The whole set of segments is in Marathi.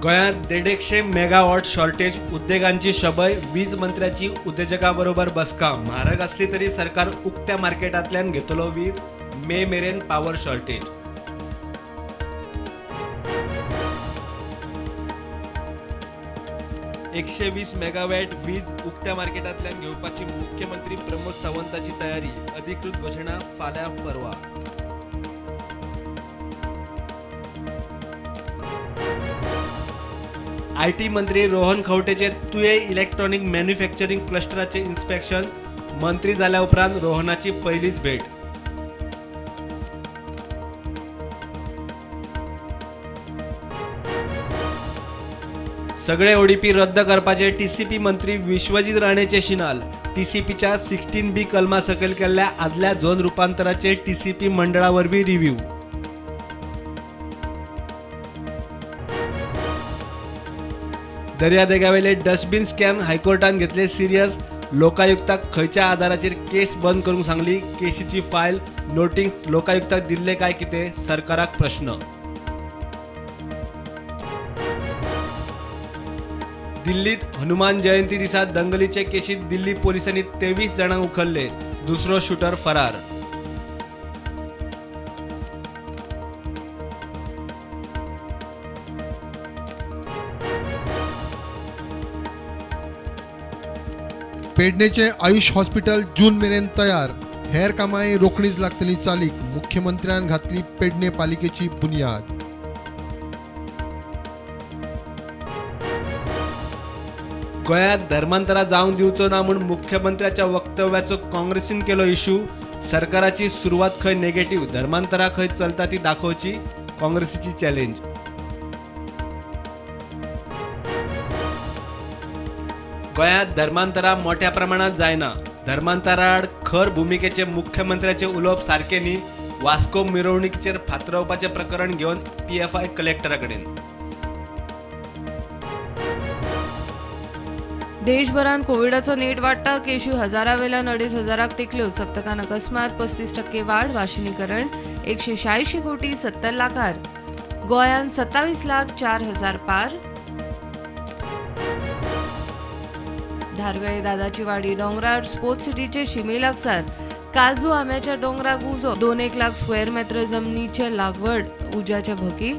गोंयांत 150 मेगावॉट शॉर्टेज, उद्देगांची शबय, वीज मंत्र्याची उद्योजकांबरोबर बसका. म्हारग असली तरी सरकार उक्त्या मार्केटांतल्यान घेतलो वीज, मे मेरेन पॉवर शॉर्टेज. एकशे 20 मेगावॅट वीज उक्त्या मार्केटांतल्यान घेवपाची मुख्यमंत्री प्रमोद सावंताची तयारी. अधिकृत घोषणा फाल्यां परवा. IT मंत्री रोहन खंवटेचे तुये इलेक्ट्रॉनिक मॅन्युफॅक्चरिंग क्लस्टराचे इन्स्पेक्शन. मंत्री जाल्या उपरांत रोहनाची पहिलीच भेट. सगळे ODP रद्द करपाचे TCP मंत्री विश्वजीत राणेचे शिनाल. TCPच्या 16B कलमा सकयल केल्ल्या आदल्या झोन रुपांतराचे TCP मंडळा वरवीं रिव्ह्यू. दर्यादेगावेले डस्टबिन स्कॅम हायकोर्टान घेतले सिरियस. लोकायुक्ताक खंयच्या आधाराचेर केस बंद करूंक सांगली. केसीची फायल नोटीस लोकायुक्ताक दिल्ले काय कितें, सरकाराक प्रश्न. दिल्लीत हनुमान जयंती दिसा दंगलीचे केशीत दिल्ली पोलिसांनी 23 जाणांक उखल्ले. दुसरो शूटर फरार. पेडणेचे आयुष हॉस्पिटल जून मेरेन तयार. हेर कामांय रोखडीच लागतली चालीक. मुख्यमंत्र्यान घातली पेडणे पालिकेची बुनयाद. गोंयांत धर्मांतरा जावंक दिवचो ना म्हूण मुख्यमंत्र्याच्या वक्तव्याचो काँग्रेसीन केलो इश्यू. सरकाराची सुरवात खंय नेगेटिव्ह, धर्मांतरा खंय चलता ती दाखोवची, काँग्रेसीची चॅलेंज. गोंयांत धर्मांतरा मोठ्या प्रमाणात जायना. धर्मांतराआड खर भुमिकेचे मुख्यमंत्र्याचे उलोवप सारके न्ही. वास्को मिरवणुकीचेर फातरावपाचे प्रकरण घेवन PFI कलेक्टरा कडेन. देशभरात कोविडाचो नेट वाडटा. केशी हजारावेल्यान 2,500 तेकल्यो. सप्तकान अकस्मात 35% वाढ. वाशिनीकरण 186 कोटी 70 लाखार. गोंयांत 27,04,000 पार. धारगळे दादाची वाडी डोंगरार स्पोर्ट्स सिटीचे शिमे लागसार. काजू आंब्याच्या डोंगराक उजो. 2-1 लाख स्क्वेअर मीटर जमनीचे लागवड. उज्याचे भकी.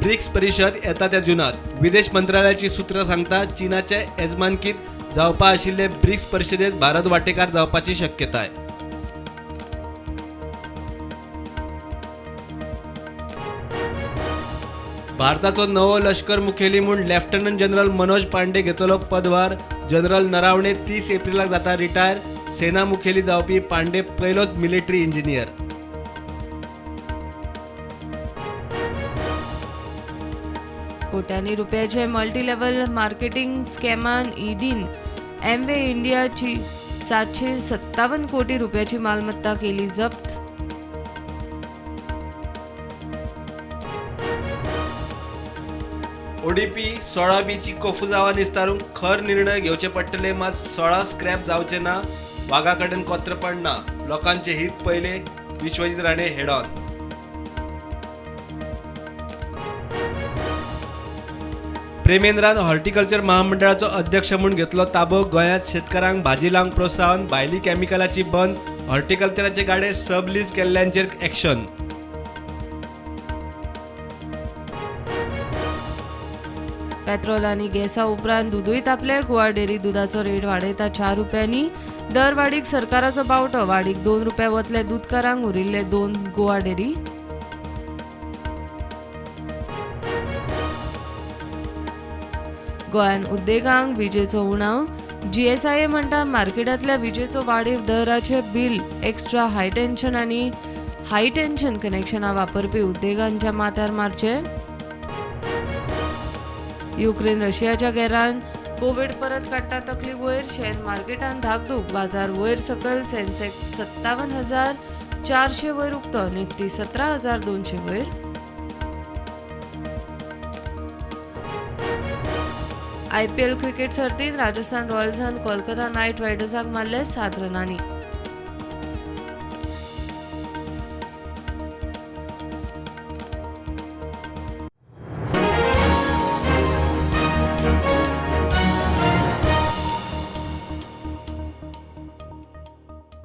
ब्रिक्स परिशद येता त्या जुनात. विदेश मंत्रालयाची सुत्रां सांगता चीनाच्या येजमानकीत जावपा आशिल्ले ब्रिक्स परिशदेत भारत वांटेकार जावपाची शक्यताय. भारताचो नवो लष्कर मुखेली म्हूण लेफ्टनंट जनरल मनोज पांडे घेतलो पदभार. जनरल नरावणे 30 एप्रिलाक जाता रिटायर. सेना मुखेली जावपी पांडे पयलोच मिलिटरी इंजिनियर. कोट्यांनी रुपयाचे मल्टी लेव्हल मार्केटिंग स्कॅमान ईडीन एमवे इंडियाची 757 कोटी रुपयाची मालमत्ता केली जप्त. ODP 16B ची कोफुजावा निस्तारूंक खर निर्णय घेवचे पडटले. मात 16 स्क्रॅप जावचे ना. वाघा कडेन कोत्रपण ना. लोकांचे हित पयले. Vishwajit Rane head on. प्रेमेंद्रान हॉर्टिकल्चर महामंडळाचो अध्यक्ष म्हणून घेतलो ताबो. गोंयांत शेतकारांक भाजी लावंक प्रोत्साहन. भायली कॅमिकलाची बंद. हॉर्टिकल्चराचे गाडे सब लीज केल्ल्यांचेर एक्शन. पेट्रोल आनी गॅसा उपरांत दूदय तापले. गोवा डेअरी दुधाचो रेट वाडयता 4 रुपयांनी. दरवाडीक सरकाराचो बावटो. वाडीक 2 रुपया वतले दूधकारांक, उरिल्ले 2 गोवा डेअरी. गोंयान उद्देगांक विजेचो उणाव. GSIA म्हणटा मार्केटांतल्या विजेचो वाडीव दराचे बिल एक्स्ट्रा हाय टेन्शन आनी हाय टेन्शन कनेक्शनां वापरपी उद्देगांच्या माथ्यार मारचे. युक्रेन रशियाच्या गॅरान कोविड परत काडटा तकली वयर. शेअर मार्केटान धाकधूक. बाजार वयर सकयल. सेन्सेक्स 57,400 वयर उक्तो. निफ्टी 17,200 वयर. IPL क्रिकेट सर्तीत राजस्थान रॉयल्सान कोलकाता नायट रायडर्साक मारले 7 रनांनी.